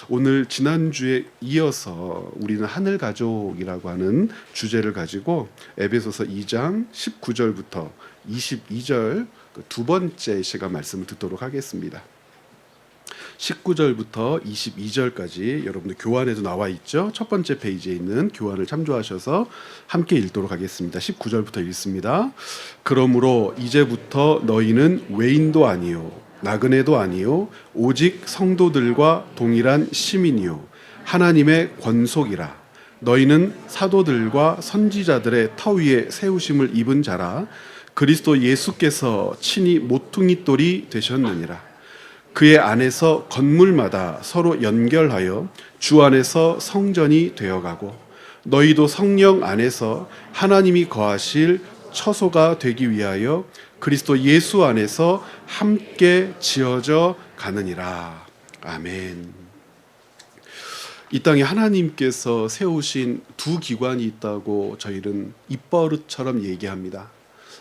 오늘 지난주에 이어서 우리는 하늘 가족이라고 하는 주제를 가지고 에베소서 2장 19절부터 22절 두 번째 시간 말씀을 듣도록 하겠습니다. 19절부터 22절까지 여러분들 교환에도 나와 있죠. 첫 번째 페이지에 있는 교환을 참조하셔서 함께 읽도록 하겠습니다. 19절부터 읽습니다. 그러므로 이제부터 너희는 외인도 아니요 나그네도 아니요 오직 성도들과 동일한 시민이요 하나님의 권속이라. 너희는 사도들과 선지자들의 터 위에 세우심을 입은 자라. 그리스도 예수께서 친히 모퉁이 돌이 되셨느니라. 그의 안에서 건물마다 서로 연결하여 주 안에서 성전이 되어가고 너희도 성령 안에서 하나님이 거하실 처소가 되기 위하여 그리스도 예수 안에서 함께 지어져 가느니라. 아멘. 이 땅에 하나님께서 세우신 두 기관이 있다고 저희는 입버릇처럼 얘기합니다.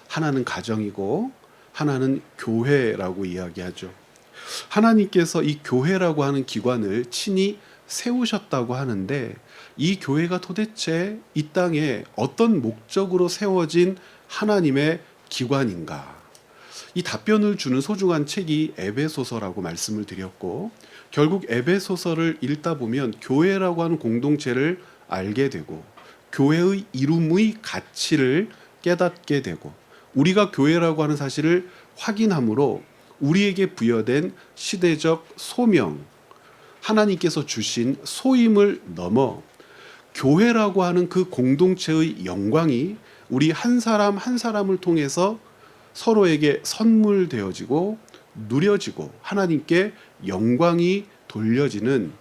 하나는 가정이고 하나는 교회라고 이야기하죠. 하나님께서 이 교회라고 하는 기관을 친히 세우셨다고 하는데 이 교회가 도대체 이 땅에 어떤 목적으로 세워진 하나님의 기관인가? 이 답변을 주는 소중한 책이 에베소서라고 말씀을 드렸고 결국 에베소서를 읽다 보면 교회라고 하는 공동체를 알게 되고 교회의 이름의 가치를 깨닫게 되고 우리가 교회라고 하는 사실을 확인함으로 우리에게 부여된 시대적 소명, 하나님께서 주신 소임을 넘어 교회라고 하는 그 공동체의 영광이 우리 한 사람 한 사람을 통해서 서로에게 선물되어지고 누려지고 하나님께 영광이 돌려지는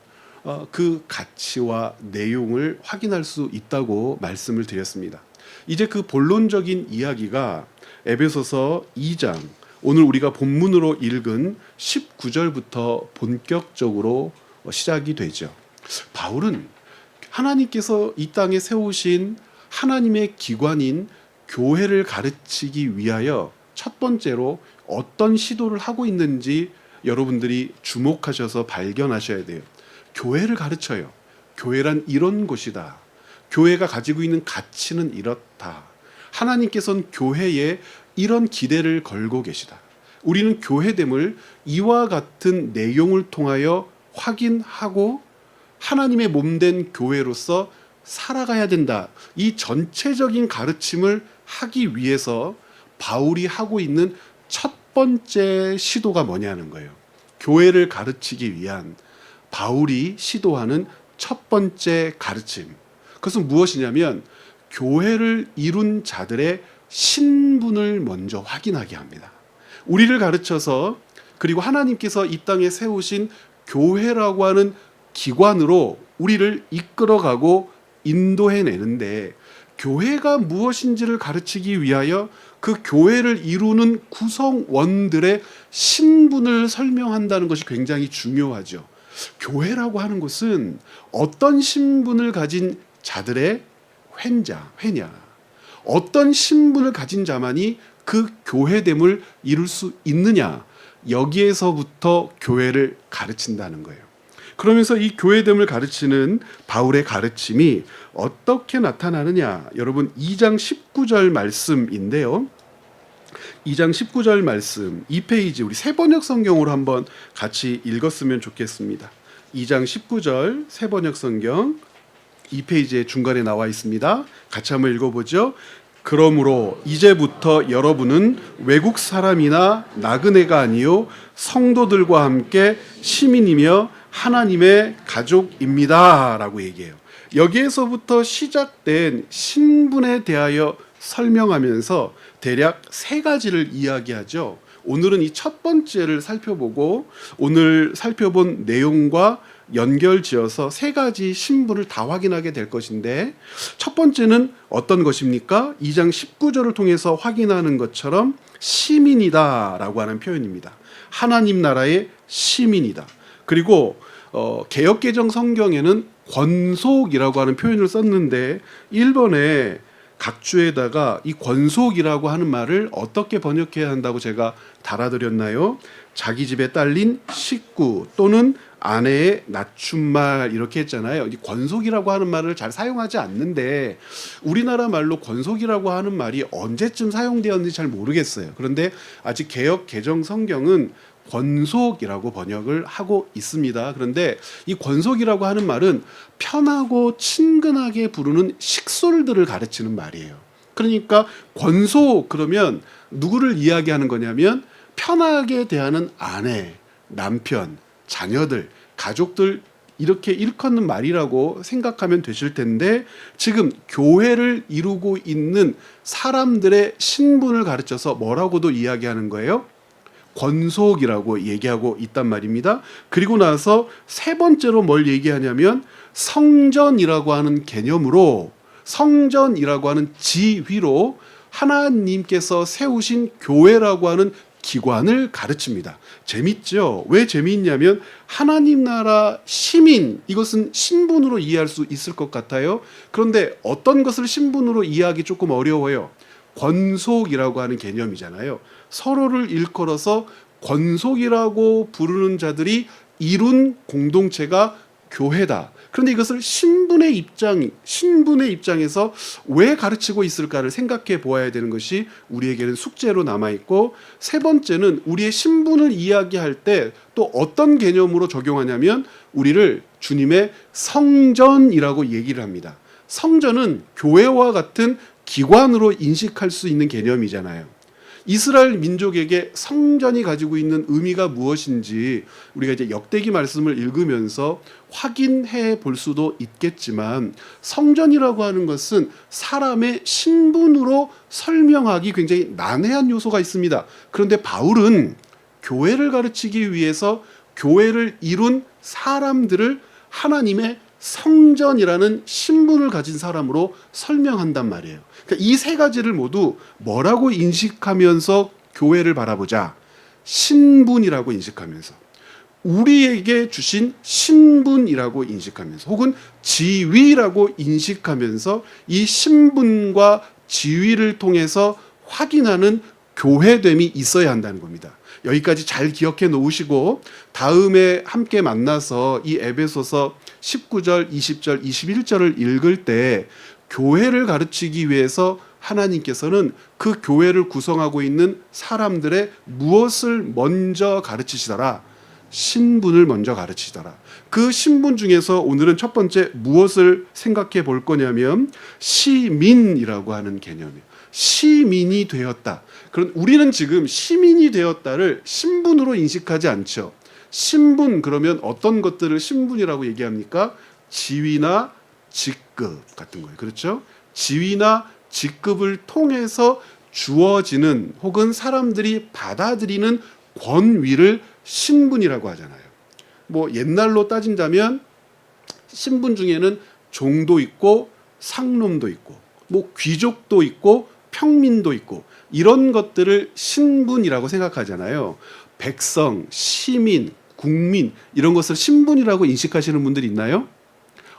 그 가치와 내용을 확인할 수 있다고 말씀을 드렸습니다. 이제 그 본론적인 이야기가 에베소서 2장 오늘 우리가 본문으로 읽은 19절부터 본격적으로 시작이 되죠. 바울은 하나님께서 이 땅에 세우신 하나님의 기관인 교회를 가르치기 위하여 첫 번째로 어떤 시도를 하고 있는지 여러분들이 주목하셔서 발견하셔야 돼요. 교회를 가르쳐요. 교회란 이런 곳이다. 교회가 가지고 있는 가치는 이렇다. 하나님께서는 교회에 이런 기대를 걸고 계시다. 우리는 교회됨을 이와 같은 내용을 통하여 확인하고 하나님의 몸된 교회로서 살아가야 된다. 이 전체적인 가르침을 하기 위해서 바울이 하고 있는 첫 번째 시도가 뭐냐는 거예요. 교회를 가르치기 위한 바울이 시도하는 첫 번째 가르침. 그것은 무엇이냐면 교회를 이룬 자들의 신분을 먼저 확인하게 합니다. 우리를 가르쳐서 그리고 하나님께서 이 땅에 세우신 교회라고 하는 기관으로 우리를 이끌어가고 인도해내는데 교회가 무엇인지를 가르치기 위하여 그 교회를 이루는 구성원들의 신분을 설명한다는 것이 굉장히 중요하죠. 교회라고 하는 것은 어떤 신분을 가진 자들의 회냐, 어떤 신분을 가진 자만이 그 교회됨을 이룰 수 있느냐, 여기에서부터 교회를 가르친다는 거예요. 그러면서 이 교회됨을 가르치는 바울의 가르침이 어떻게 나타나느냐, 여러분 2장 19절 말씀인데요. 2장 19절 말씀, 이 페이지 우리 새번역 성경으로 한번 같이 읽었으면 좋겠습니다. 2장 19절 새번역 성경 이 페이지의 중간에 나와 있습니다. 같이 한번 읽어보죠. 그러므로 이제부터 여러분은 외국 사람이나 나그네가 아니요 성도들과 함께 시민이며 하나님의 가족입니다 라고 얘기해요. 여기에서부터 시작된 신분에 대하여 설명하면서 대략 세 가지를 이야기하죠. 오늘은 이 첫 번째를 살펴보고 오늘 살펴본 내용과 연결지어서 세 가지 신분을 다 확인하게 될 것인데 첫 번째는 어떤 것입니까? 2장 19절을 통해서 확인하는 것처럼 시민이다라고 하는 표현입니다. 하나님 나라의 시민이다. 그리고 개역개정 성경에는 권속이라고 하는 표현을 썼는데 1번에 각주에다가 이 권속이라고 하는 말을 어떻게 번역해야 한다고 제가 달아드렸나요? 자기 집에 딸린 식구 또는 아내의 낮춤말 이렇게 했잖아요. 이 권속이라고 하는 말을 잘 사용하지 않는데 우리나라 말로 권속이라고 하는 말이 언제쯤 사용되었는지 잘 모르겠어요. 그런데 아직 개역 개정 성경은 권속이라고 번역을 하고 있습니다. 그런데 이 권속이라고 하는 말은 편하고 친근하게 부르는 식솔들을 가르치는 말이에요. 그러니까 권속 그러면 누구를 이야기하는 거냐면 편하게 대하는 아내, 남편, 자녀들, 가족들 이렇게 일컫는 말이라고 생각하면 되실 텐데 지금 교회를 이루고 있는 사람들의 신분을 가르쳐서 뭐라고도 이야기하는 거예요? 권속이라고 얘기하고 있단 말입니다. 그리고 나서 세 번째로 뭘 얘기하냐면 성전이라고 하는 개념으로 성전이라고 하는 지위로 하나님께서 세우신 교회라고 하는 기관을 가르칩니다. 재밌죠? 왜 재미있냐면 하나님 나라 시민 이것은 신분으로 이해할 수 있을 것 같아요. 그런데 어떤 것을 신분으로 이해하기 조금 어려워요. 권속이라고 하는 개념이잖아요. 서로를 일컬어서 권속이라고 부르는 자들이 이룬 공동체가 교회다. 그런데 이것을 신분의 입장에서 왜 가르치고 있을까를 생각해 보아야 되는 것이 우리에게는 숙제로 남아있고, 세 번째는 우리의 신분을 이야기할 때 또 어떤 개념으로 적용하냐면 우리를 주님의 성전이라고 얘기를 합니다. 성전은 교회와 같은 기관으로 인식할 수 있는 개념이잖아요. 이스라엘 민족에게 성전이 가지고 있는 의미가 무엇인지 우리가 이제 역대기 말씀을 읽으면서 확인해 볼 수도 있겠지만, 성전이라고 하는 것은 사람의 신분으로 설명하기 굉장히 난해한 요소가 있습니다. 그런데 바울은 교회를 가르치기 위해서 교회를 이룬 사람들을 하나님의 성전이라는 신분을 가진 사람으로 설명한단 말이에요. 그러니까 이 세 가지를 모두 뭐라고 인식하면서 교회를 바라보자? 신분이라고 인식하면서, 우리에게 주신 신분이라고 인식하면서, 혹은 지위라고 인식하면서 이 신분과 지위를 통해서 확인하는 교회됨이 있어야 한다는 겁니다. 여기까지 잘 기억해 놓으시고 다음에 함께 만나서 이 에베소서 19절, 20절, 21절을 읽을 때 교회를 가르치기 위해서 하나님께서는 그 교회를 구성하고 있는 사람들의 무엇을 먼저 가르치시더라? 신분을 먼저 가르치더라. 그 신분 중에서 오늘은 첫 번째 무엇을 생각해 볼 거냐면 시민이라고 하는 개념이에요. 시민이 되었다. 그럼 우리는 지금 시민이 되었다를 신분으로 인식하지 않죠. 신분 그러면 어떤 것들을 신분이라고 얘기합니까? 지위나 직급 같은 거예요. 그렇죠? 지위나 직급을 통해서 주어지는 혹은 사람들이 받아들이는 권위를 신분이라고 하잖아요. 뭐 옛날로 따진다면 신분 중에는 종도 있고 상놈도 있고 뭐 귀족도 있고 평민도 있고 이런 것들을 신분이라고 생각하잖아요. 백성, 시민, 국민 이런 것을 신분이라고 인식하시는 분들이 있나요?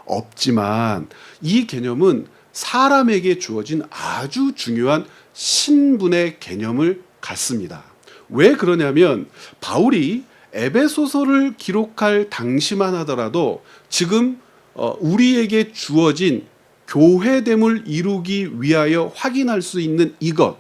없지만 이 개념은 사람에게 주어진 아주 중요한 신분의 개념을 갖습니다. 왜 그러냐면 바울이 에베소서를 기록할 당시만 하더라도 지금 우리에게 주어진 교회됨을 이루기 위하여 확인할 수 있는 이것,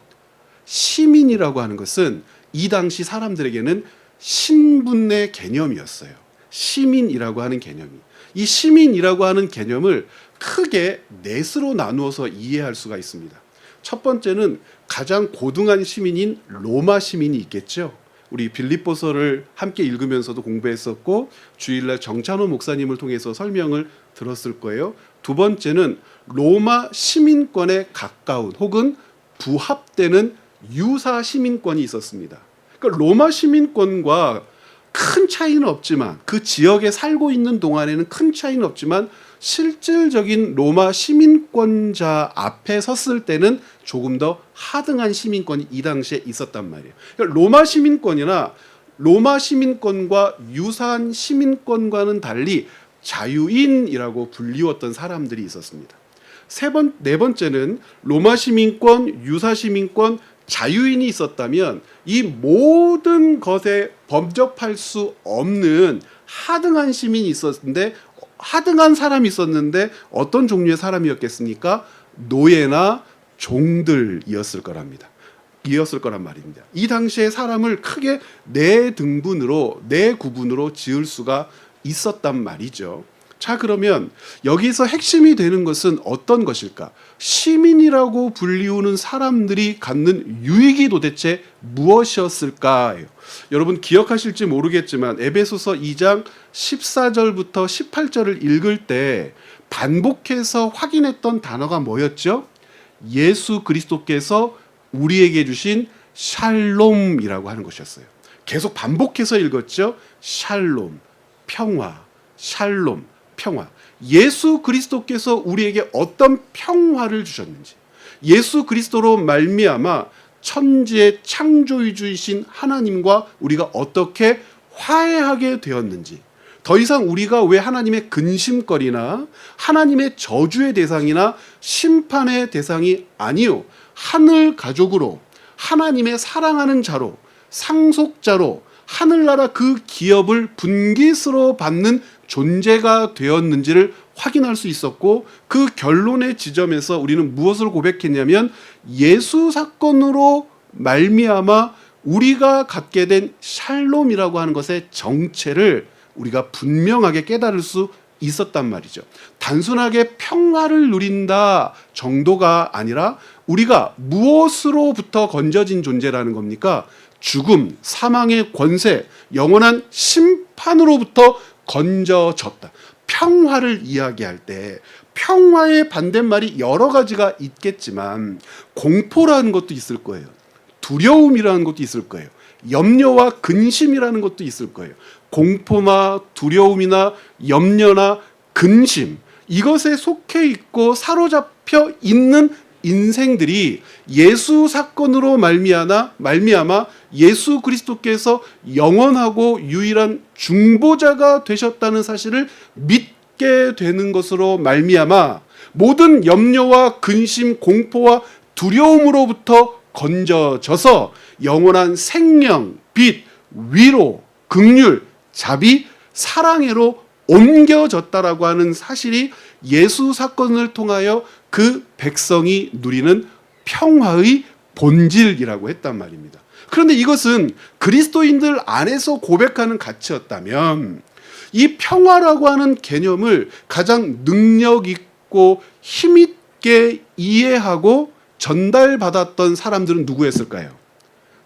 시민이라고 하는 것은 이 당시 사람들에게는 신분의 개념이었어요. 시민이라고 하는 개념이. 이 시민이라고 하는 개념을 크게 넷으로 나누어서 이해할 수가 있습니다. 첫 번째는 가장 고등한 시민인 로마 시민이 있겠죠. 우리 빌립보서를 함께 읽으면서도 공부했었고 주일날 정찬호 목사님을 통해서 설명을 들었을 거예요. 두 번째는 로마 시민권에 가까운 혹은 부합되는 유사 시민권이 있었습니다. 그러니까 로마 시민권과 큰 차이는 없지만, 그 지역에 살고 있는 동안에는 큰 차이는 없지만 실질적인 로마 시민권자 앞에 섰을 때는 조금 더 하등한 시민권이 이 당시에 있었단 말이에요. 그러니까 로마 시민권이나 로마 시민권과 유사한 시민권과는 달리 자유인이라고 불리웠던 사람들이 있었습니다. 네 번째는 로마 시민권, 유사 시민권, 자유인이 있었다면 이 모든 것에 범접할 수 없는 하등한 시민이 있었는데 하등한 사람이 있었는데 어떤 종류의 사람이었겠습니까? 노예나 종들이었을 거랍니다. 이었을 거란 말입니다. 이 당시에 사람을 크게 네 등분으로 네 구분으로 지을 수가 있었단 말이죠. 자, 그러면 여기서 핵심이 되는 것은 어떤 것일까? 시민이라고 불리우는 사람들이 갖는 유익이 도대체 무엇이었을까요? 여러분 기억하실지 모르겠지만 에베소서 2장 14절부터 18절을 읽을 때 반복해서 확인했던 단어가 뭐였죠? 예수 그리스도께서 우리에게 주신 샬롬이라고 하는 것이었어요. 계속 반복해서 읽었죠. 샬롬, 평화, 샬롬, 평화. 예수 그리스도께서 우리에게 어떤 평화를 주셨는지, 예수 그리스도로 말미암아 천지의 창조주이신 하나님과 우리가 어떻게 화해하게 되었는지, 더 이상 우리가 왜 하나님의 근심거리나 하나님의 저주의 대상이나 심판의 대상이 아니요, 하늘 가족으로, 하나님의 사랑하는 자로, 상속자로, 하늘나라 그 기업을 분깃으로 받는 존재가 되었는지를 확인할 수 있었고, 그 결론의 지점에서 우리는 무엇을 고백했냐면 예수 사건으로 말미암아 우리가 갖게 된 샬롬이라고 하는 것의 정체를 우리가 분명하게 깨달을 수 있었단 말이죠. 단순하게 평화를 누린다 정도가 아니라 우리가 무엇으로부터 건져진 존재라는 겁니까? 죽음, 사망의 권세, 영원한 심판으로부터 건져졌다. 평화를 이야기할 때 평화의 반대말이 여러 가지가 있겠지만 공포라는 것도 있을 거예요. 두려움이라는 것도 있을 거예요. 염려와 근심이라는 것도 있을 거예요. 공포나 두려움이나 염려나 근심, 이것에 속해 있고 사로잡혀 있는 인생들이 예수 사건으로 말미암아 예수 그리스도께서 영원하고 유일한 중보자가 되셨다는 사실을 믿게 되는 것으로 말미암아 모든 염려와 근심, 공포와 두려움으로부터 건져져서 영원한 생명, 빛, 위로, 긍휼, 자비, 사랑으로 옮겨졌다라고 하는 사실이 예수 사건을 통하여 그 백성이 누리는 평화의 본질이라고 했단 말입니다. 그런데 이것은 그리스도인들 안에서 고백하는 가치였다면 이 평화라고 하는 개념을 가장 능력 있고 힘 있게 이해하고 전달받았던 사람들은 누구였을까요?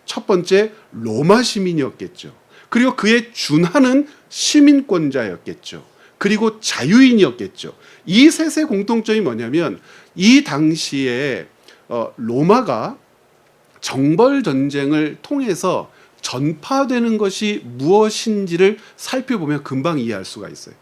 첫 번째, 로마 시민이었겠죠. 그리고 그에 준하는 시민권자였겠죠. 그리고 자유인이었겠죠. 이 셋의 공통점이 뭐냐면 이 당시에 로마가 정벌 전쟁을 통해서 전파되는 것이 무엇인지를 살펴보면 금방 이해할 수가 있어요.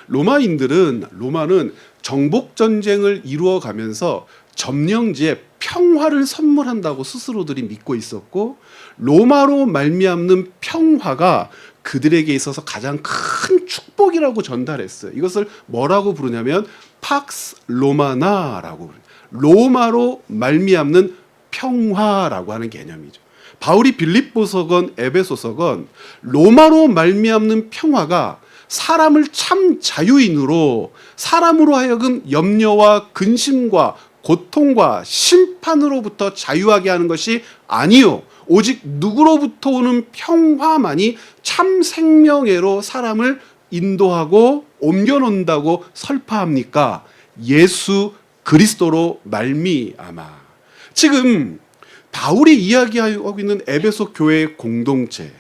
로마는 정복 전쟁을 이루어 가면서 점령지에 평화를 선물한다고 스스로들이 믿고 있었고, 로마로 말미암는 평화가 그들에게 있어서 가장 큰 축복이라고 전달했어요. 이것을 뭐라고 부르냐면 팍스 로마나라고 부르요. 로마로 말미암는 평화라고 하는 개념이죠. 바울이 빌립보서건 에베소서건 로마로 말미암는 평화가 사람을 참 자유인으로, 사람으로 하여금 염려와 근심과 고통과 심판으로부터 자유하게 하는 것이 아니요, 오직 누구로부터 오는 평화만이 참 생명애로 사람을 인도하고 옮겨놓는다고 설파합니까? 예수 그리스도로 말미암아. 지금 바울이 이야기하고 있는 에베소 교회의 공동체,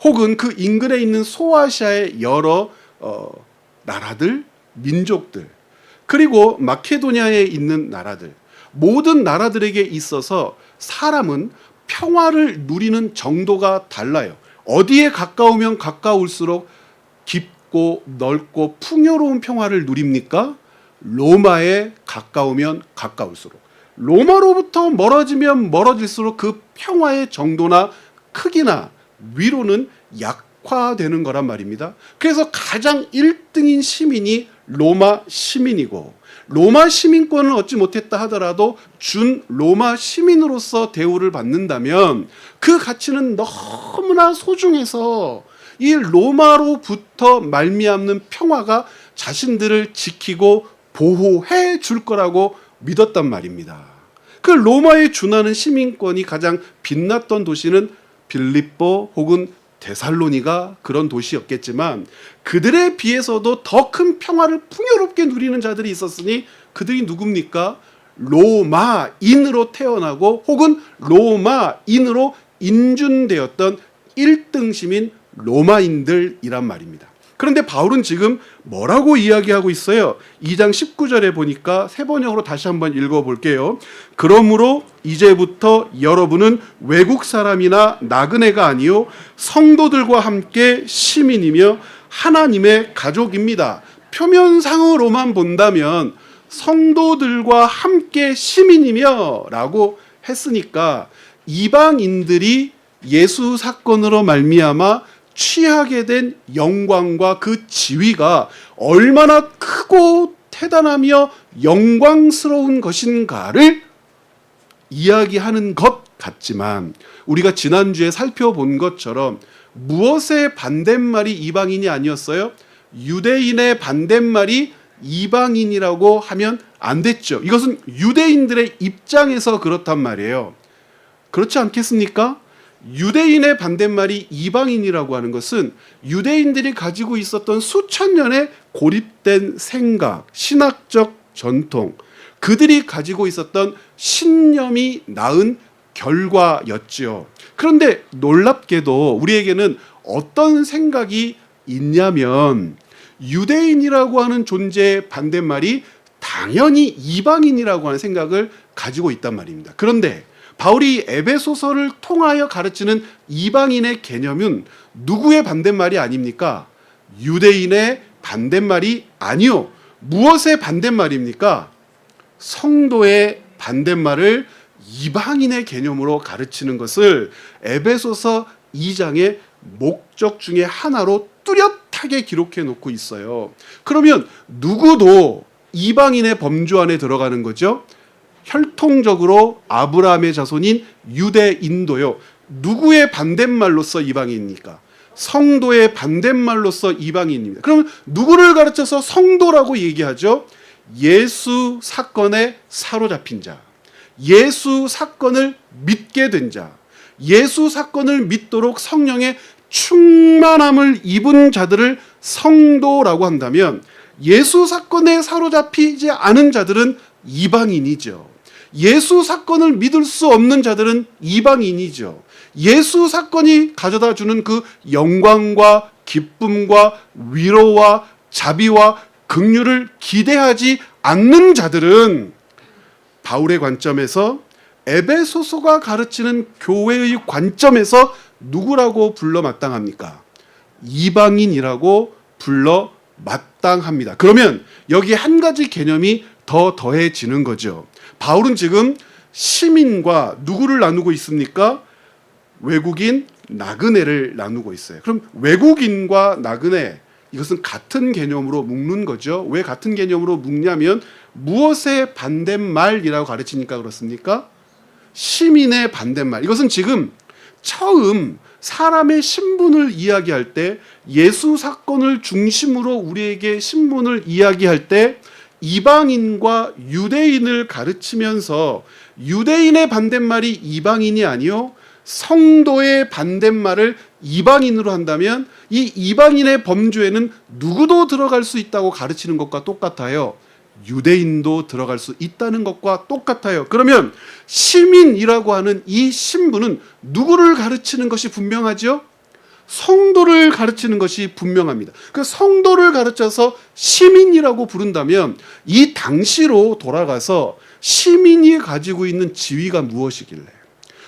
혹은 그 인근에 있는 소아시아의 여러 나라들, 민족들, 그리고 마케도니아에 있는 나라들, 모든 나라들에게 있어서 사람은 평화를 누리는 정도가 달라요. 어디에 가까우면 가까울수록 깊고 넓고 풍요로운 평화를 누립니까? 로마에 가까우면 가까울수록. 로마로부터 멀어지면 멀어질수록 그 평화의 정도나 크기나 위로는 극화되는 거란 말입니다. 그래서 가장 1등인 시민이 로마 시민이고, 로마 시민권을 얻지 못했다 하더라도 준 로마 시민으로서 대우를 받는다면 그 가치는 너무나 소중해서 이 로마로부터 말미암는 평화가 자신들을 지키고 보호해 줄 거라고 믿었단 말입니다. 그 로마에 준하는 시민권이 가장 빛났던 도시는 빌립보 혹은 데살로니가 그런 도시였겠지만, 그들에 비해서도 더 큰 평화를 풍요롭게 누리는 자들이 있었으니 그들이 누굽니까? 로마인으로 태어나고 혹은 로마인으로 인준되었던 1등 시민 로마인들이란 말입니다. 그런데 바울은 지금 뭐라고 이야기하고 있어요? 2장 19절에 보니까 세 번역으로 다시 한번 읽어볼게요. 그러므로 이제부터 여러분은 외국 사람이나 나그네가 아니요 성도들과 함께 시민이며 하나님의 가족입니다. 표면상으로만 본다면 성도들과 함께 시민이며 라고 했으니까 이방인들이 예수 사건으로 말미암아 취하게 된 영광과 그 지위가 얼마나 크고 대단하며 영광스러운 것인가를 이야기하는 것 같지만, 우리가 지난주에 살펴본 것처럼 무엇의 반대말이 이방인이 아니었어요? 유대인의 반대말이 이방인이라고 하면 안 됐죠. 이것은 유대인들의 입장에서 그렇단 말이에요. 그렇지 않겠습니까? 유대인의 반대말이 이방인이라고 하는 것은 유대인들이 가지고 있었던 수천 년의 고립된 생각, 신학적 전통, 그들이 가지고 있었던 신념이 낳은 결과였지요. 그런데 놀랍게도 우리에게는 어떤 생각이 있냐면, 유대인이라고 하는 존재의 반대말이 당연히 이방인이라고 하는 생각을 가지고 있단 말입니다. 그런데 바울이 에베소서를 통하여 가르치는 이방인의 개념은 누구의 반대말이 아닙니까? 유대인의 반대말이 아니요. 무엇의 반대말입니까? 성도의 반대말을 이방인의 개념으로 가르치는 것을 에베소서 2장의 목적 중에 하나로 뚜렷하게 기록해 놓고 있어요. 그러면 누구도 이방인의 범주 안에 들어가는 거죠. 혈통적으로 아브라함의 자손인 유대인도요. 누구의 반대말로서 이방인입니까? 성도의 반대말로서 이방인입니다. 그럼 누구를 가르쳐서 성도라고 얘기하죠? 예수 사건에 사로잡힌 자, 예수 사건을 믿게 된 자, 예수 사건을 믿도록 성령의 충만함을 입은 자들을 성도라고 한다면, 예수 사건에 사로잡히지 않은 자들은 이방인이죠. 예수 사건을 믿을 수 없는 자들은 이방인이죠. 예수 사건이 가져다 주는 그 영광과 기쁨과 위로와 자비와 긍휼을 기대하지 않는 자들은 바울의 관점에서, 에베소서가 가르치는 교회의 관점에서 누구라고 불러 마땅합니까? 이방인이라고 불러 마땅합니다. 그러면 여기 한 가지 개념이 더 더해지는 거죠. 바울은 지금 시민과 누구를 나누고 있습니까? 외국인, 나그네를 나누고 있어요. 그럼 외국인과 나그네, 이것은 같은 개념으로 묶는 거죠. 왜 같은 개념으로 묶냐면 무엇의 반대말이라고 가르치니까 그렇습니까? 시민의 반대말. 이것은 지금 처음 사람의 신분을 이야기할 때, 예수 사건을 중심으로 우리에게 신분을 이야기할 때 이방인과 유대인을 가르치면서 유대인의 반대말이 이방인이 아니요 성도의 반대말을 이방인으로 한다면 이 이방인의 범주에는 누구도 들어갈 수 있다고 가르치는 것과 똑같아요. 유대인도 들어갈 수 있다는 것과 똑같아요. 그러면 시민이라고 하는 이 신분은 누구를 가르치는 것이 분명하죠? 성도를 가르치는 것이 분명합니다. 그 성도를 가르쳐서 시민이라고 부른다면 이 당시로 돌아가서 시민이 가지고 있는 지위가 무엇이길래,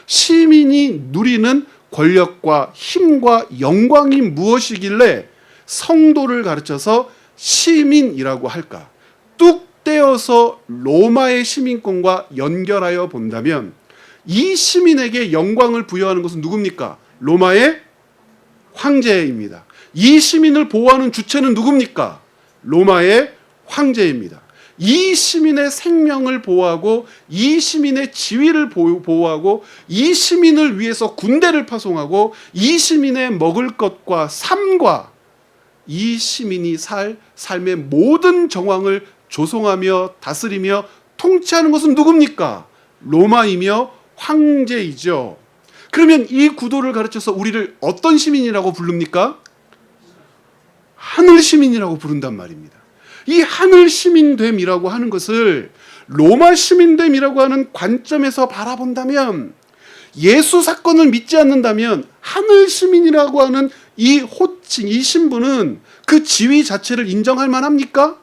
시민이 누리는 권력과 힘과 영광이 무엇이길래 성도를 가르쳐서 시민이라고 할까? 뚝 떼어서 로마의 시민권과 연결하여 본다면 이 시민에게 영광을 부여하는 것은 누굽니까? 로마의 황제입니다. 이 시민을 보호하는 주체는 누굽니까? 로마의 황제입니다. 이 시민의 생명을 보호하고 이 시민의 지위를 보호하고 이 시민을 위해서 군대를 파송하고 이 시민의 먹을 것과 삶과 이 시민이 삶의 모든 정황을 조성하며 다스리며 통치하는 것은 누굽니까? 로마이며 황제이죠. 그러면 이 구도를 가르쳐서 우리를 어떤 시민이라고 부릅니까? 하늘 시민이라고 부른단 말입니다. 이 하늘 시민됨이라고 하는 것을 로마 시민됨이라고 하는 관점에서 바라본다면, 예수 사건을 믿지 않는다면 하늘 시민이라고 하는 이 호칭, 이 신분은 그 지위 자체를 인정할 만합니까?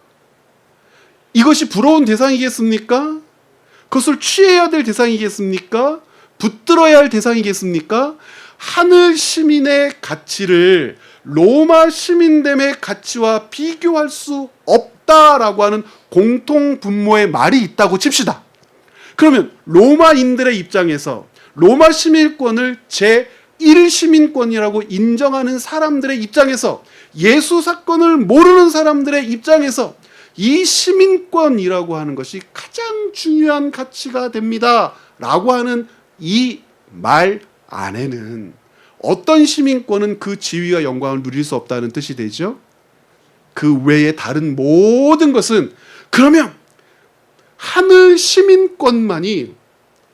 이것이 부러운 대상이겠습니까? 그것을 취해야 될 대상이겠습니까? 붙들어야 할 대상이겠습니까? 하늘 시민의 가치를 로마 시민됨의 가치와 비교할 수 없다라고 하는 공통 분모의 말이 있다고 칩시다. 그러면 로마인들의 입장에서 로마 시민권을 제1시민권이라고 인정하는 사람들의 입장에서, 예수 사건을 모르는 사람들의 입장에서 이 시민권이라고 하는 것이 가장 중요한 가치가 됩니다 라고 하는 이 말 안에는 어떤 시민권은 그 지위와 영광을 누릴 수 없다는 뜻이 되죠. 그 외에 다른 모든 것은, 그러면 하늘 시민권만이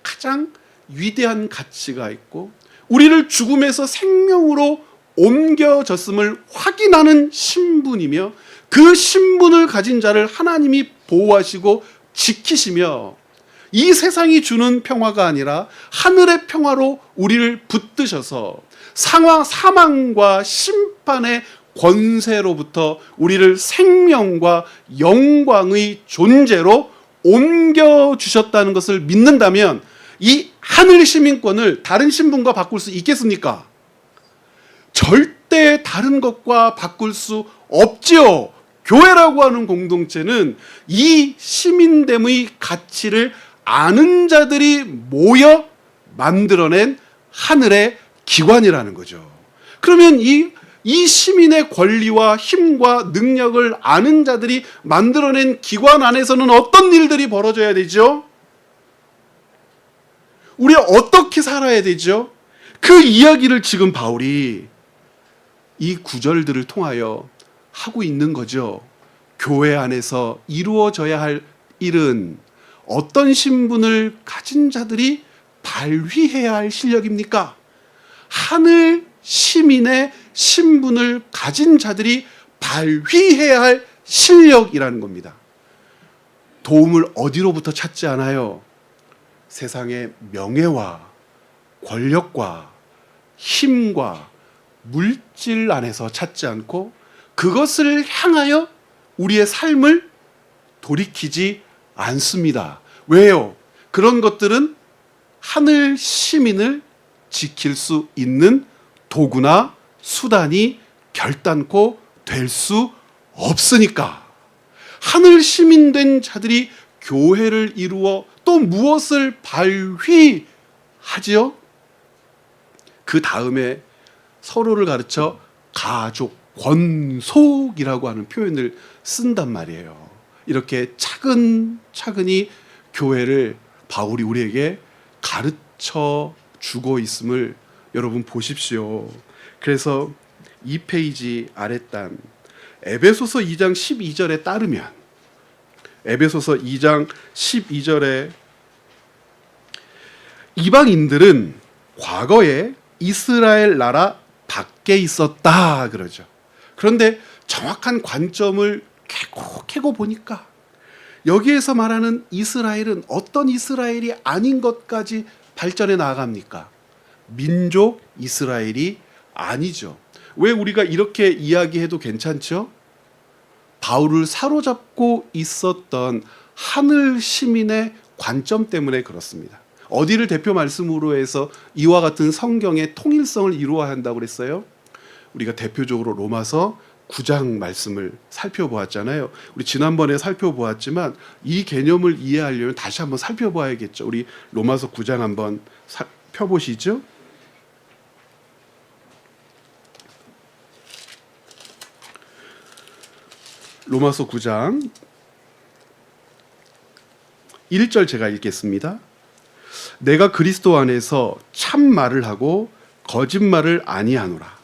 가장 위대한 가치가 있고 우리를 죽음에서 생명으로 옮겨졌음을 확인하는 신분이며, 그 신분을 가진 자를 하나님이 보호하시고 지키시며 이 세상이 주는 평화가 아니라 하늘의 평화로 우리를 붙드셔서 사망과 심판의 권세로부터 우리를 생명과 영광의 존재로 옮겨주셨다는 것을 믿는다면, 이 하늘 시민권을 다른 신분과 바꿀 수 있겠습니까? 절대 다른 것과 바꿀 수 없지요. 교회라고 하는 공동체는 이 시민됨의 가치를 아는 자들이 모여 만들어낸 하늘의 기관이라는 거죠. 그러면 이 시민의 권리와 힘과 능력을 아는 자들이 만들어낸 기관 안에서는 어떤 일들이 벌어져야 되죠? 우리가 어떻게 살아야 되죠? 그 이야기를 지금 바울이 이 구절들을 통하여 하고 있는 거죠. 교회 안에서 이루어져야 할 일은 어떤 신분을 가진 자들이 발휘해야 할 실력입니까? 하늘 시민의 신분을 가진 자들이 발휘해야 할 실력이라는 겁니다. 도움을 어디로부터 찾지 않아요? 세상의 명예와 권력과 힘과 물질 안에서 찾지 않고 그것을 향하여 우리의 삶을 돌이키지 않습니다. 왜요? 그런 것들은 하늘 시민을 지킬 수 있는 도구나 수단이 결단코 될 수 없으니까. 하늘 시민 된 자들이 교회를 이루어 또 무엇을 발휘하지요? 그 다음에 서로를 가르쳐 가족, 권속이라고 하는 표현을 쓴단 말이에요. 이렇게 차근차근히 교회를 바울이 우리에게 가르쳐 주고 있음을 여러분 보십시오. 그래서 이 페이지 아랫단 에베소서 2장 12절에 따르면, 에베소서 2장 12절에 이방인들은 과거에 이스라엘 나라 밖에 있었다 그러죠. 그런데 정확한 관점을 캐고 보니까 여기에서 말하는 이스라엘은 어떤 이스라엘이 아닌 것까지 발전해 나아갑니까? 민족 이스라엘이 아니죠. 왜 우리가 이렇게 이야기해도 괜찮죠? 바울을 사로잡고 있었던 하늘 시민의 관점 때문에 그렇습니다. 어디를 대표 말씀으로 해서 이와 같은 성경의 통일성을 이루어야 한다고 그랬어요? 우리가 대표적으로 로마서 9장 말씀을 살펴보았잖아요. 우리 지난번에 살펴보았지만 이 개념을 이해하려면 다시 한번 살펴봐야겠죠. 우리 로마서 9장 한번 펴보시죠. 로마서 9장 1절 제가 읽겠습니다. 내가 그리스도 안에서 참 말을 하고 거짓말을 아니하노라.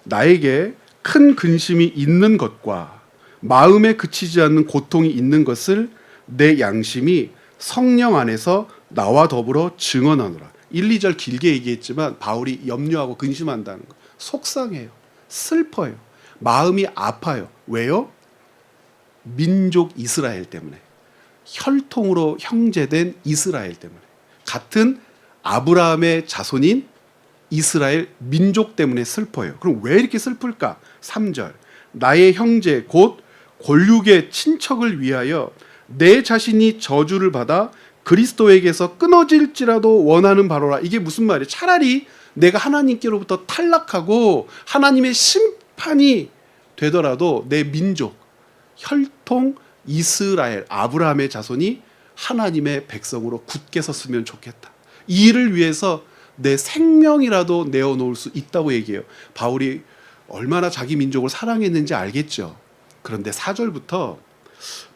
나에게 큰 근심이 있는 것과 마음에 그치지 않는 고통이 있는 것을 내 양심이 성령 안에서 나와 더불어 증언하노라. 1, 2절 길게 얘기했지만 바울이 염려하고 근심한다는 거. 속상해요. 슬퍼요. 마음이 아파요. 왜요? 민족 이스라엘 때문에. 혈통으로 형제된 이스라엘 때문에. 같은 아브라함의 자손인 이스라엘 민족 때문에 슬퍼요. 그럼 왜 이렇게 슬플까? 3절. 나의 형제 곧 골육의 친척을 위하여 내 자신이 저주를 받아 그리스도에게서 끊어질지라도 원하는 바로라. 이게 무슨 말이에요? 차라리 내가 하나님께로부터 탈락하고 하나님의 심판이 되더라도 내 민족, 혈통 이스라엘, 아브라함의 자손이 하나님의 백성으로 굳게 섰으면 좋겠다. 이 일을 위해서 내 생명이라도 내어놓을 수 있다고 얘기해요. 바울이 얼마나 자기 민족을 사랑했는지 알겠죠. 그런데 4절부터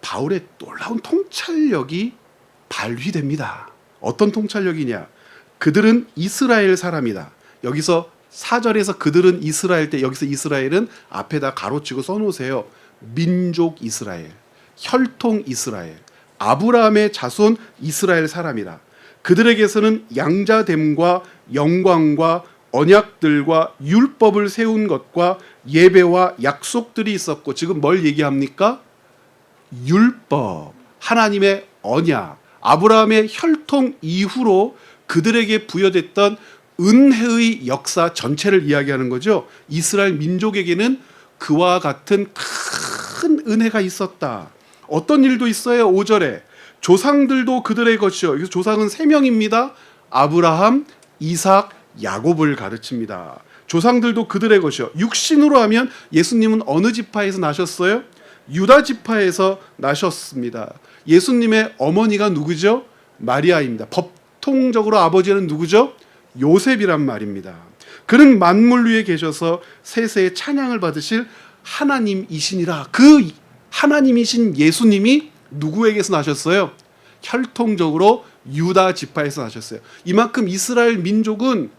바울의 놀라운 통찰력이 발휘됩니다. 어떤 통찰력이냐? 그들은 이스라엘 사람이다. 여기서 4절에서 그들은 이스라엘 때 여기서 이스라엘은 앞에다 가로치고 써놓으세요. 민족 이스라엘, 혈통 이스라엘, 아브라함의 자손 이스라엘 사람이다. 그들에게서는 양자됨과 영광과 언약들과 율법을 세운 것과 예배와 약속들이 있었고, 지금 뭘 얘기합니까? 율법, 하나님의 언약, 아브라함의 혈통 이후로 그들에게 부여됐던 은혜의 역사 전체를 이야기하는 거죠. 이스라엘 민족에게는 그와 같은 큰 은혜가 있었다. 어떤 일도 있어요. 5절에 조상들도 그들의 것이요. 여기서 조상은 3명입니다. 아브라함, 이삭, 야곱을 가르칩니다. 조상들도 그들의 것이요. 육신으로 하면 예수님은 어느 지파에서 나셨어요? 유다 지파에서 나셨습니다. 예수님의 어머니가 누구죠? 마리아입니다. 법통적으로 아버지는 누구죠? 요셉이란 말입니다. 그는 만물 위에 계셔서 세세의 찬양을 받으실 하나님이시니라. 그 하나님이신 예수님이 누구에게서 나셨어요? 혈통적으로 유다 지파에서 나셨어요. 이만큼 이스라엘 민족은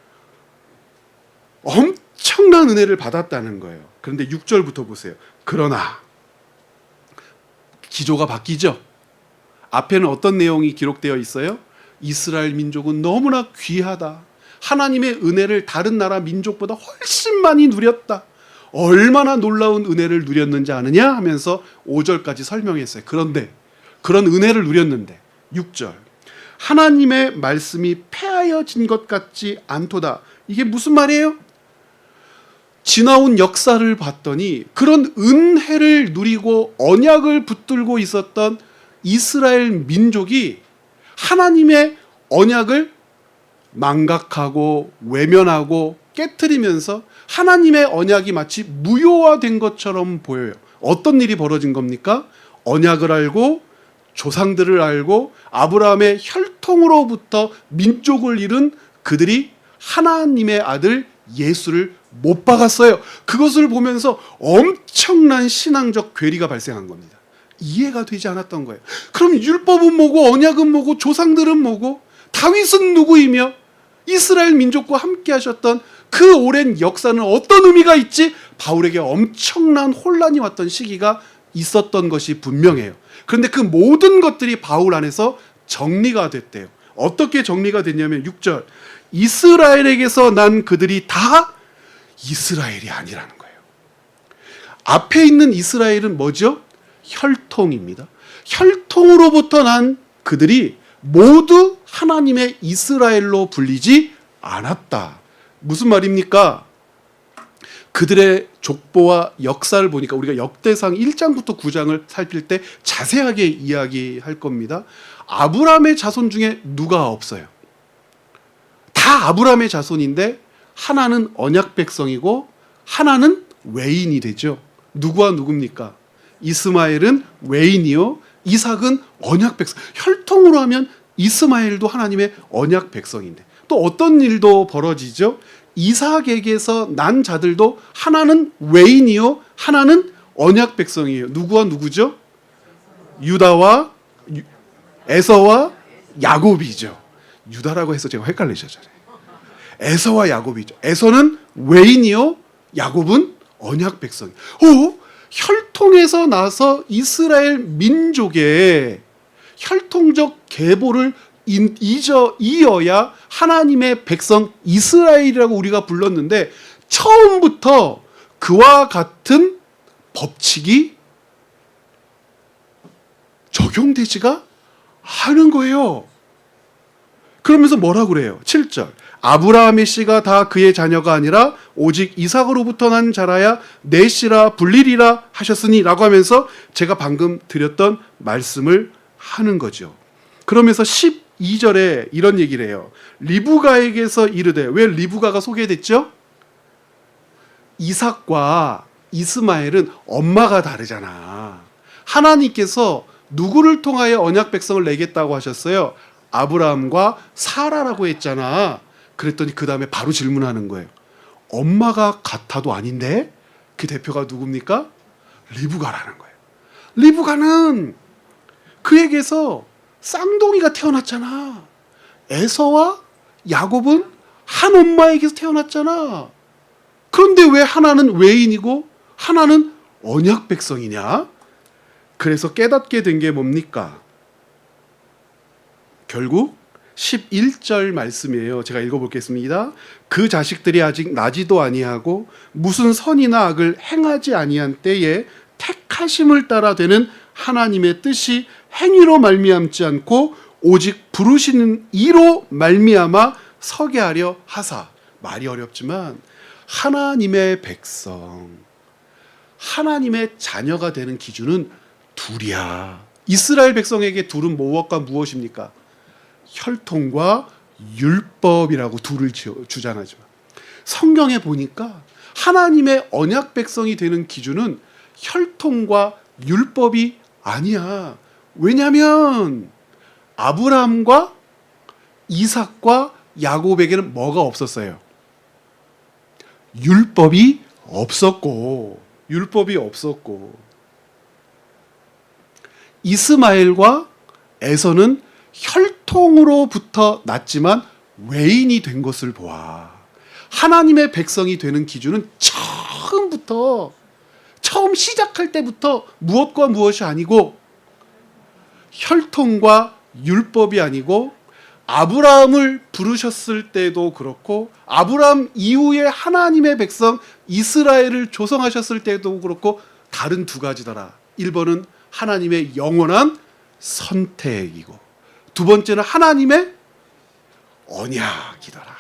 엄청난 은혜를 받았다는 거예요. 그런데 6절부터 보세요. 그러나 기조가 바뀌죠. 앞에는 어떤 내용이 기록되어 있어요? 이스라엘 민족은 너무나 귀하다. 하나님의 은혜를 다른 나라 민족보다 훨씬 많이 누렸다. 얼마나 놀라운 은혜를 누렸는지 아느냐 하면서 5절까지 설명했어요. 그런데 그런 은혜를 누렸는데 6절 하나님의 말씀이 폐하여진 것 같지 않도다. 이게 무슨 말이에요? 지나온 역사를 봤더니 그런 은혜를 누리고 언약을 붙들고 있었던 이스라엘 민족이 하나님의 언약을 망각하고 외면하고 깨트리면서 하나님의 언약이 마치 무효화된 것처럼 보여요. 어떤 일이 벌어진 겁니까? 언약을 알고 조상들을 알고 아브라함의 혈통으로부터 민족을 이룬 그들이 하나님의 아들 예수를 못 박았어요. 그것을 보면서 엄청난 신앙적 괴리가 발생한 겁니다. 이해가 되지 않았던 거예요. 그럼 율법은 뭐고 언약은 뭐고 조상들은 뭐고 다윗은 누구이며 이스라엘 민족과 함께 하셨던 그 오랜 역사는 어떤 의미가 있지? 바울에게 엄청난 혼란이 왔던 시기가 있었던 것이 분명해요. 그런데 그 모든 것들이 바울 안에서 정리가 됐대요. 어떻게 정리가 됐냐면 6절 이스라엘에게서 난 그들이 다 이스라엘이 아니라는 거예요. 앞에 있는 이스라엘은 뭐죠? 혈통입니다. 혈통으로부터 난 그들이 모두 하나님의 이스라엘로 불리지 않았다. 무슨 말입니까? 그들의 족보와 역사를 보니까 우리가 역대상 1장부터 9장을 살필 때 자세하게 이야기할 겁니다. 아브라함의 자손 중에 누가 없어요. 다 아브라함의 자손인데 하나는 언약 백성이고 하나는 외인이 되죠. 누구와 누굽니까? 이스마엘은 외인이요, 이삭은 언약 백성. 혈통으로 하면 이스마엘도 하나님의 언약 백성인데 또 어떤 일도 벌어지죠? 이삭에게서 난 자들도 하나는 외인이요, 하나는 언약 백성이에요. 누구와 누구죠? 유다와 에서와 야곱이죠. 유다라고 해서 제가 헷갈리셨잖아요. 에서와 야곱이죠. 에서는 외인이요, 야곱은 언약 백성. 혈통에서 나서 이스라엘 민족의 혈통적 계보를 이어야 하나님의 백성 이스라엘이라고 우리가 불렀는데, 처음부터 그와 같은 법칙이 적용되지가 않은 거예요. 그러면서 뭐라고 그래요? 7절. 아브라함의 씨가 다 그의 자녀가 아니라 오직 이삭으로부터 난 자라야 내 씨라 불리리라 하셨으니 라고 하면서 제가 방금 드렸던 말씀을 하는 거죠. 그러면서 12절에 이런 얘기를 해요. 리브가에게서 이르되, 왜 리브가가 소개됐죠? 이삭과 이스마엘은 엄마가 다르잖아. 하나님께서 누구를 통하여 언약 백성을 내겠다고 하셨어요? 아브라함과 사라라고 했잖아. 그랬더니 그 다음에 바로 질문하는 거예요. 엄마가 같아도 아닌데? 그 대표가 누굽니까? 리브가라는 거예요. 리브가는 그에게서 쌍둥이가 태어났잖아. 에서와 야곱은 한 엄마에게서 태어났잖아. 그런데 왜 하나는 외인이고 하나는 언약 백성이냐? 그래서 깨닫게 된 게 뭡니까? 결국 11절 말씀이에요. 제가 읽어보겠습니다. 그 자식들이 아직 나지도 아니하고 무슨 선이나 악을 행하지 아니한 때에 택하심을 따라 되는 하나님의 뜻이 행위로 말미암지 않고 오직 부르시는 이로 말미암아 서게 하려 하사. 말이 어렵지만 하나님의 백성, 하나님의 자녀가 되는 기준은 둘이야. 이스라엘 백성에게 둘은 무엇과 무엇입니까? 혈통과 율법이라고 둘을 주장하죠. 성경에 보니까 하나님의 언약 백성이 되는 기준은 혈통과 율법이 아니야. 왜냐하면 아브라함과 이삭과 야곱에게는 뭐가 없었어요? 율법이 없었고 이스마엘과 에서는 혈통으로부터 났지만 외인이 된 것을 보아. 하나님의 백성이 되는 기준은 처음 시작할 때부터 무엇과 무엇이 아니고 혈통과 율법이 아니고, 아브라함을 부르셨을 때도 그렇고 아브라함 이후에 하나님의 백성 이스라엘을 조성하셨을 때도 그렇고 다른 두 가지더라. 1번은 하나님의 영원한 선택이고, 두 번째는 하나님의 언약이더라.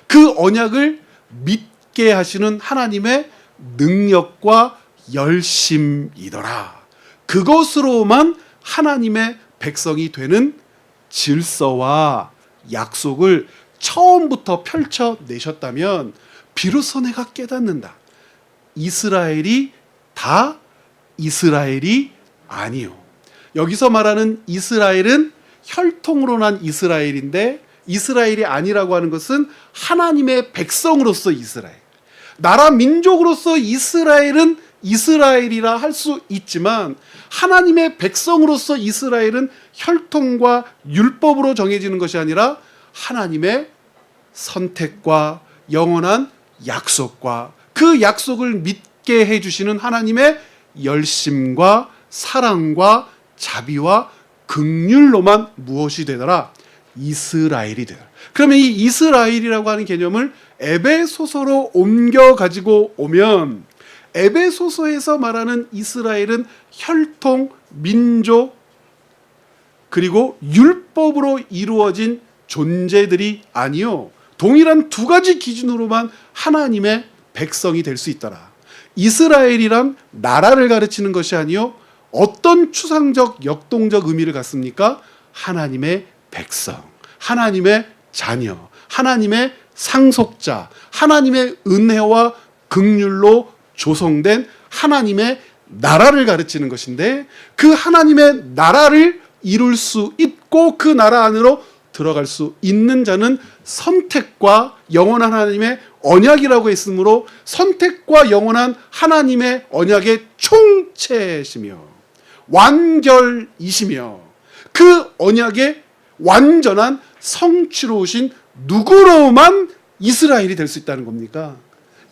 그 언약을 믿게 하시는 하나님의 능력과 열심이더라. 그것으로만 하나님의 백성이 되는 질서와 약속을 처음부터 펼쳐내셨다면 비로소 내가 깨닫는다. 이스라엘이 다 이스라엘이 아니요. 여기서 말하는 이스라엘은 혈통으로 난 이스라엘인데, 이스라엘이 아니라고 하는 것은 하나님의 백성으로서 이스라엘, 나라 민족으로서 이스라엘은 이스라엘이라 할 수 있지만 하나님의 백성으로서 이스라엘은 혈통과 율법으로 정해지는 것이 아니라 하나님의 선택과 영원한 약속과 그 약속을 믿게 해주시는 하나님의 열심과 사랑과 자비와 긍휼로만 무엇이 되더라? 이스라엘이 되더라. 그러면 이 이스라엘이라고 하는 개념을 에베소서로 옮겨 가지고 오면, 에베소서에서 말하는 이스라엘은 혈통, 민족, 그리고 율법으로 이루어진 존재들이 아니요, 동일한 두 가지 기준으로만 하나님의 백성이 될 수 있더라. 이스라엘이란 나라를 가르치는 것이 아니요, 어떤 추상적 역동적 의미를 갖습니까? 하나님의 백성, 하나님의 자녀, 하나님의 상속자, 하나님의 은혜와 긍휼로 조성된 하나님의 나라를 가르치는 것인데, 그 하나님의 나라를 이룰 수 있고 그 나라 안으로 들어갈 수 있는 자는 선택과 영원한 하나님의 언약이라고 했으므로 선택과 영원한 하나님의 언약의 총체시며 완결이시며 그 언약의 완전한 성취로우신 누구로만 이스라엘이 될 수 있다는 겁니까?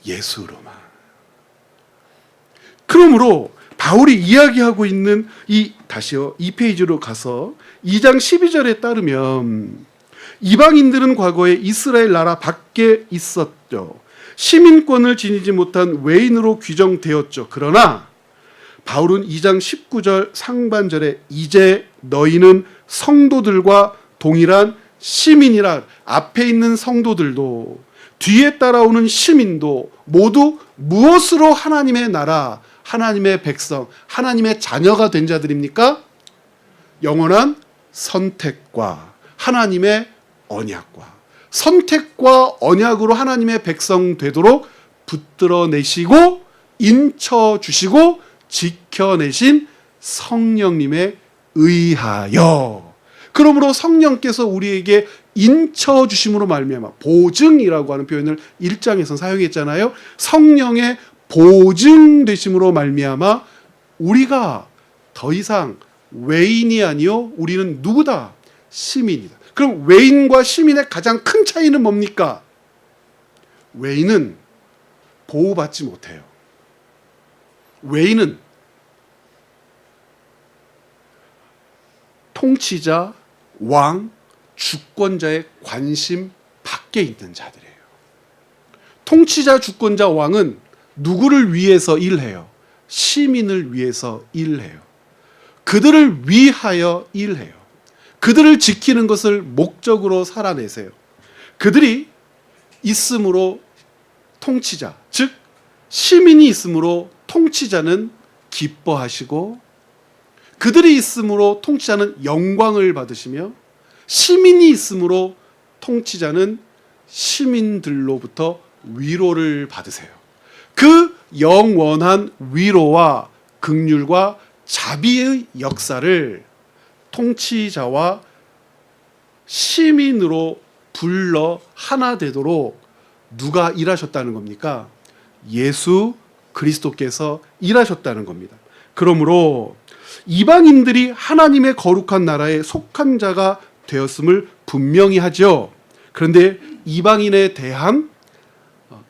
예수로만. 그러므로 바울이 이야기하고 있는 다시요, 2페이지로 가서 2장 12절에 따르면 이방인들은 과거에 이스라엘 나라 밖에 있었죠. 시민권을 지니지 못한 외인으로 규정되었죠. 그러나 바울은 2장 19절 상반절에 이제 너희는 성도들과 동일한 시민이라, 앞에 있는 성도들도 뒤에 따라오는 시민도 모두 무엇으로 하나님의 나라, 하나님의 백성, 하나님의 자녀가 된 자들입니까? 영원한 선택과 하나님의 언약과 선택과 언약으로 하나님의 백성 되도록 붙들어내시고 인쳐주시고 지켜내신 성령님에 의하여. 그러므로 성령께서 우리에게 인쳐주심으로 말미암아, 보증이라고 하는 표현을 1장에서 사용했잖아요. 성령의 보증되심으로 말미암아 우리가 더 이상 외인이 아니요 우리는 누구다? 시민이다. 그럼 외인과 시민의 가장 큰 차이는 뭡니까? 외인은 보호받지 못해요. 외인은 통치자, 왕, 주권자의 관심 밖에 있는 자들이에요. 통치자, 주권자, 왕은 누구를 위해서 일해요? 시민을 위해서 일해요. 그들을 위하여 일해요. 그들을 지키는 것을 목적으로 살아내세요. 그들이 있음으로 통치자, 즉 시민이 있음으로 통치자는 기뻐하시고, 그들이 있음으로 통치자는 영광을 받으시며, 시민이 있음으로 통치자는 시민들로부터 위로를 받으세요. 그 영원한 위로와 긍휼과 자비의 역사를 통치자와 시민으로 불러 하나 되도록 누가 일하셨다는 겁니까? 예수 그리스도께서 일하셨다는 겁니다. 그러므로 이방인들이 하나님의 거룩한 나라에 속한 자가 되었음을 분명히 하죠. 그런데 이방인에 대한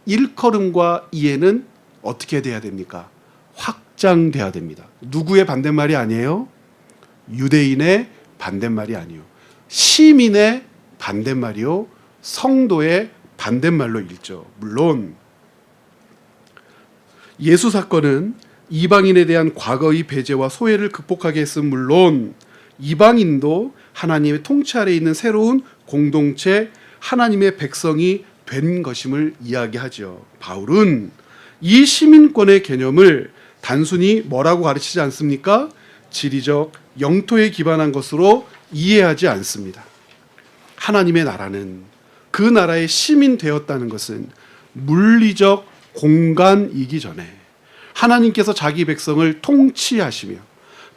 일컬음과 이해는 어떻게 돼야 됩니까? 확장돼야 됩니다. 누구의 반대말이 아니에요? 유대인의 반대말이 아니요. 시민의 반대말이요. 성도의 반대말로 읽죠. 물론 예수 사건은 이방인에 대한 과거의 배제와 소외를 극복하게 했음 물론 이방인도 하나님의 통치 아래 있는 새로운 공동체, 하나님의 백성이 된 것임을 이야기하죠. 바울은 이 시민권의 개념을 단순히 뭐라고 가르치지 않습니까? 지리적 영토에 기반한 것으로 이해하지 않습니다. 하나님의 나라는, 그 나라의 시민 되었다는 것은 물리적 공간이기 전에 하나님께서 자기 백성을 통치하시며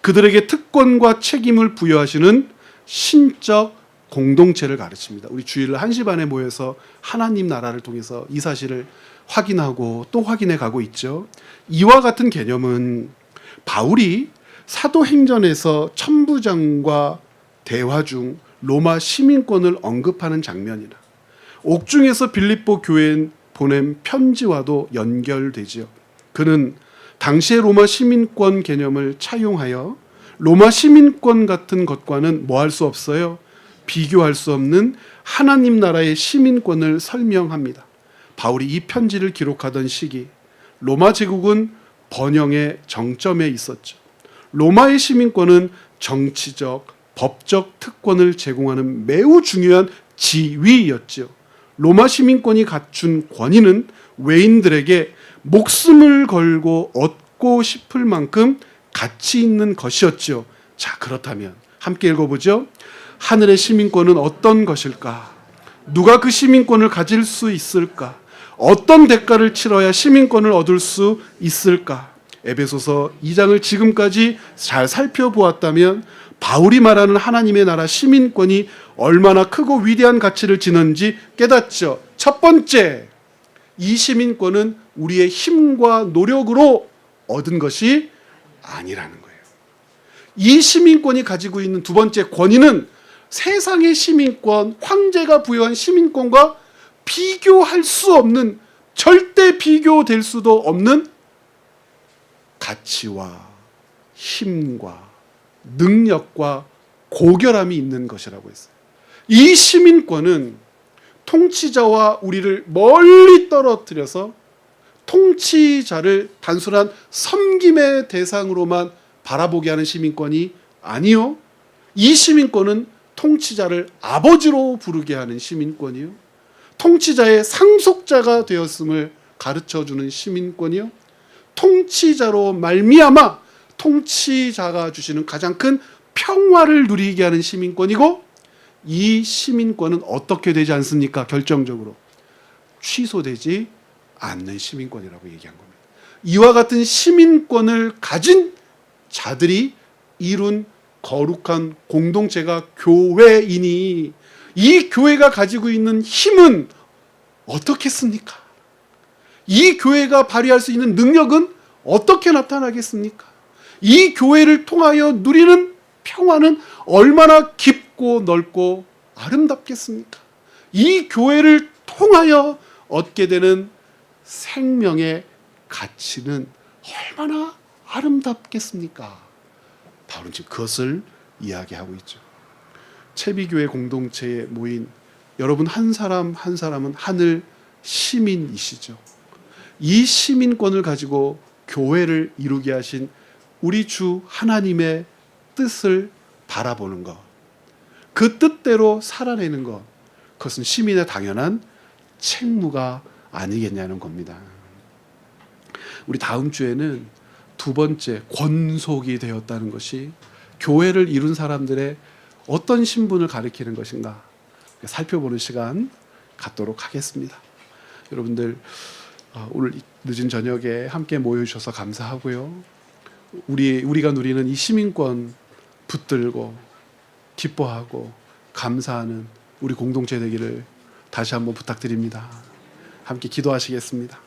그들에게 특권과 책임을 부여하시는 신적 공동체를 가르칩니다. 우리 주일 1시 반에 모여서 하나님 나라를 통해서 이 사실을 확인하고 또 확인해 가고 있죠. 이와 같은 개념은 바울이 사도행전에서 천부장과 대화 중 로마 시민권을 언급하는 장면이나 옥중에서 빌립보 교회에 보낸 편지와도 연결되지요. 그는 당시의 로마 시민권 개념을 차용하여 로마 시민권 같은 것과는 뭐 할 수 없어요? 비교할 수 없는 하나님 나라의 시민권을 설명합니다. 바울이 이 편지를 기록하던 시기 로마 제국은 번영의 정점에 있었죠. 로마의 시민권은 정치적, 법적 특권을 제공하는 매우 중요한 지위였죠. 로마 시민권이 갖춘 권위는 외인들에게 목숨을 걸고 얻고 싶을 만큼 가치 있는 것이었죠. 자, 그렇다면 함께 읽어보죠. 하늘의 시민권은 어떤 것일까? 누가 그 시민권을 가질 수 있을까? 어떤 대가를 치러야 시민권을 얻을 수 있을까? 에베소서 2장을 지금까지 잘 살펴보았다면 바울이 말하는 하나님의 나라 시민권이 얼마나 크고 위대한 가치를 지는지 깨닫죠. 첫 번째, 이 시민권은 우리의 힘과 노력으로 얻은 것이 아니라는 거예요. 이 시민권이 가지고 있는 두 번째 권위는 세상의 시민권, 황제가 부여한 시민권과 비교할 수 없는, 절대 비교될 수도 없는 가치와 힘과 능력과 고결함이 있는 것이라고 했어요. 이 시민권은 통치자와 우리를 멀리 떨어뜨려서 통치자를 단순한 섬김의 대상으로만 바라보게 하는 시민권이 아니요, 이 시민권은 통치자를 아버지로 부르게 하는 시민권이요, 통치자의 상속자가 되었음을 가르쳐주는 시민권이요, 통치자로 말미암아 통치자가 주시는 가장 큰 평화를 누리게 하는 시민권이고, 이 시민권은 어떻게 되지 않습니까? 결정적으로 취소되지 않는 시민권이라고 얘기한 겁니다. 이와 같은 시민권을 가진 자들이 이룬 거룩한 공동체가 교회이니, 이 교회가 가지고 있는 힘은 어떻겠습니까? 이 교회가 발휘할 수 있는 능력은 어떻게 나타나겠습니까? 이 교회를 통하여 누리는 평화는 얼마나 깊고 넓고 아름답겠습니까? 이 교회를 통하여 얻게 되는 생명의 가치는 얼마나 아름답겠습니까? 바울은 지금 그것을 이야기하고 있죠. 채비교회 공동체에 모인 여러분 한 사람 한 사람은 하늘 시민이시죠. 이 시민권을 가지고 교회를 이루게 하신 우리 주 하나님의 뜻을 바라보는 것, 그 뜻대로 살아내는 것, 그것은 시민의 당연한 책무가 아니겠냐는 겁니다. 우리 다음 주에는 두 번째, 권속이 되었다는 것이 교회를 이룬 사람들의 어떤 신분을 가리키는 것인가 살펴보는 시간 갖도록 하겠습니다. 여러분들 오늘 늦은 저녁에 함께 모여주셔서 감사하고요. 우리가 누리는 이 시민권 붙들고 기뻐하고 감사하는 우리 공동체 되기를 다시 한번 부탁드립니다. 함께 기도하시겠습니다.